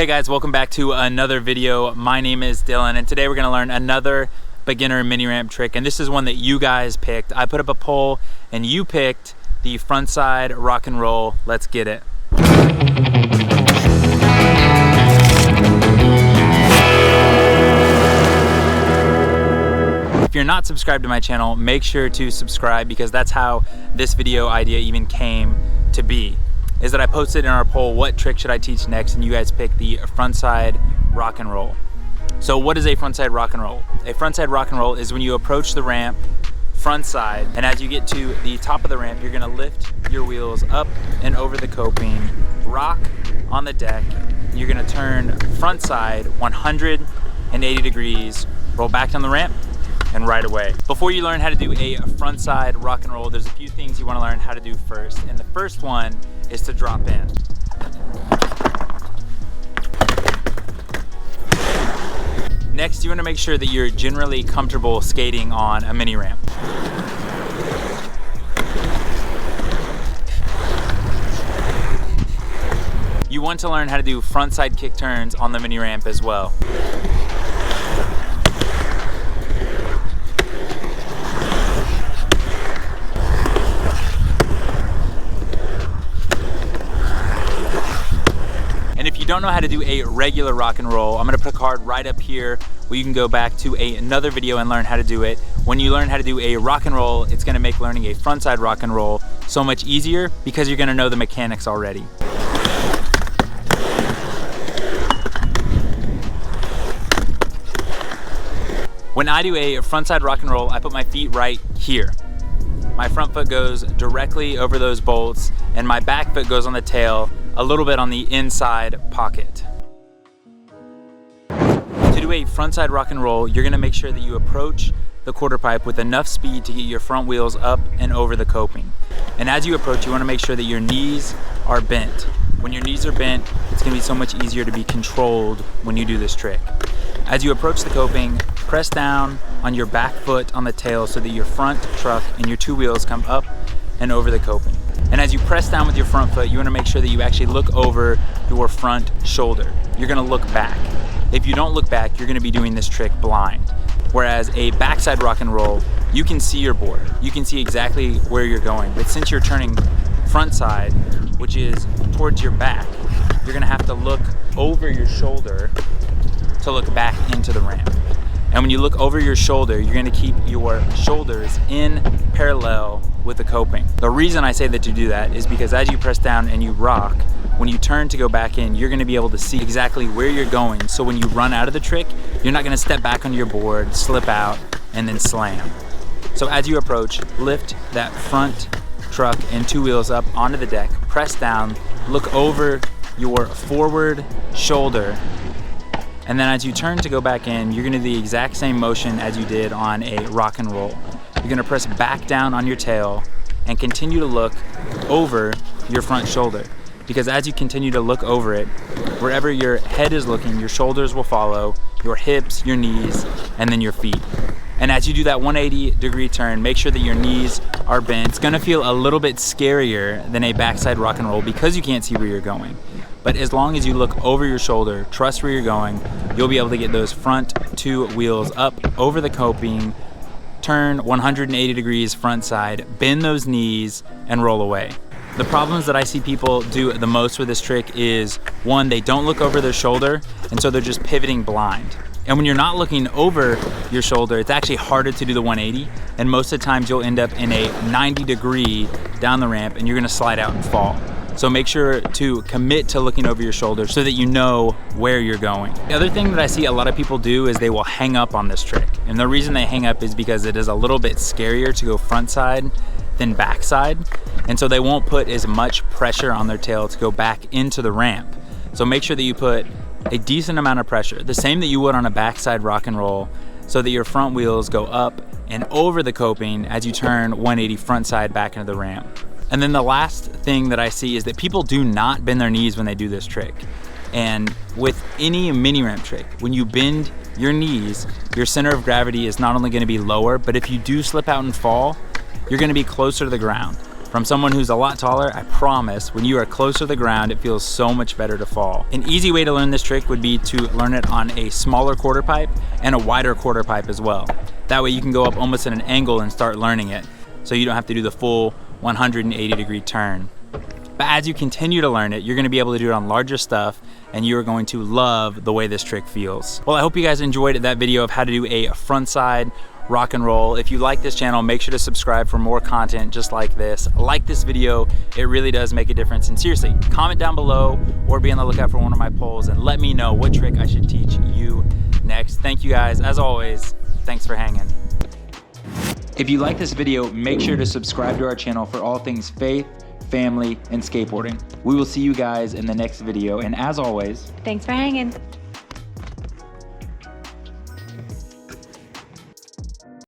Hey guys, welcome back to another video. My name is Dylan and today we're gonna learn another beginner mini ramp trick, and this is one that you guys picked. I put up a poll and you picked the frontside rock and roll. Let's get it. If you're not subscribed to my channel, make sure to subscribe, because that's how this video idea even came to be. Is that I posted in our poll, what trick should I teach next, and you guys picked the frontside rock and roll. So what is a frontside rock and roll? A frontside rock and roll is when you approach the ramp front side, and as you get to the top of the ramp, you're gonna lift your wheels up and over the coping, rock on the deck, and you're gonna turn front side 180 degrees, roll back down the ramp, and right away. Before you learn how to do a frontside rock and roll, there's a few things you want to learn how to do first, and the first one is to drop in. Next, you want to make sure that you're generally comfortable skating on a mini ramp. You want to learn how to do frontside kick turns on the mini ramp as well. And if you don't know how to do a regular rock and roll, I'm gonna put a card right up here where you can go back to another video and learn how to do it. When you learn how to do a rock and roll, it's gonna make learning a frontside rock and roll so much easier because you're gonna know the mechanics already. When I do a frontside rock and roll, I put my feet right here. My front foot goes directly over those bolts, and my back foot goes on the tail, a little bit on the inside pocket. To do a frontside rock and roll, you're gonna make sure that you approach the quarter pipe with enough speed to get your front wheels up and over the coping. And as you approach, you wanna make sure that your knees are bent. When your knees are bent, it's gonna be so much easier to be controlled when you do this trick. As you approach the coping, press down on your back foot on the tail so that your front truck and your two wheels come up and over the coping. And as you press down with your front foot, you want to make sure that you actually look over your front shoulder. You're going to look back. If you don't look back, you're going to be doing this trick blind. Whereas a backside rock and roll, you can see your board. You can see exactly where you're going. But since you're turning front side, which is towards your back, you're going to have to look over your shoulder to look back into the ramp. And when you look over your shoulder, you're gonna keep your shoulders in parallel with the coping. The reason I say that to do that is because as you press down and you rock, when you turn to go back in, you're gonna be able to see exactly where you're going. So when you run out of the trick, you're not gonna step back onto your board, slip out, and then slam. So as you approach, lift that front truck and two wheels up onto the deck, press down, look over your forward shoulder, and then as you turn to go back in, you're gonna do the exact same motion as you did on a rock and roll. You're gonna press back down on your tail and continue to look over your front shoulder. Because as you continue to look over it, wherever your head is looking, your shoulders will follow, your hips, your knees, and then your feet. And as you do that 180-degree turn, make sure that your knees are bent. It's gonna feel a little bit scarier than a backside rock and roll because you can't see where you're going. But as long as you look over your shoulder, trust where you're going, you'll be able to get those front two wheels up over the coping, turn 180 degrees front side, bend those knees, and roll away. The problems that I see people do the most with this trick is, one, they don't look over their shoulder, and so they're just pivoting blind. And when you're not looking over your shoulder, it's actually harder to do the 180, and most of the times you'll end up in a 90-degree down the ramp, and you're gonna slide out and fall. So make sure to commit to looking over your shoulder so that you know where you're going. The other thing that I see a lot of people do is they will hang up on this trick. And the reason they hang up is because it is a little bit scarier to go front side than back side. And so they won't put as much pressure on their tail to go back into the ramp. So make sure that you put a decent amount of pressure, the same that you would on a backside rock and roll, so that your front wheels go up and over the coping as you turn 180 front side back into the ramp. And then the last thing that I see is that people do not bend their knees when they do this trick. And with any mini ramp trick, when you bend your knees, your center of gravity is not only going to be lower, but if you do slip out and fall, you're going to be closer to the ground. From someone who's a lot taller, I promise, when you are closer to the ground, it feels so much better to fall. An easy way to learn this trick would be to learn it on a smaller quarter pipe and a wider quarter pipe as well. That way you can go up almost at an angle and start learning it, so you don't have to do the full 180-degree turn. But as you continue to learn it, you're gonna be able to do it on larger stuff, and you are going to love the way this trick feels. Well, I hope you guys enjoyed that video of how to do a frontside rock and roll. If you like this channel, make sure to subscribe for more content just like this. Like this video, it really does make a difference. And seriously, comment down below or be on the lookout for one of my polls and let me know what trick I should teach you next. Thank you guys, as always, thanks for hanging. If you like this video, make sure to subscribe to our channel for all things faith, family, and skateboarding. We will see you guys in the next video, and as always, thanks for hanging.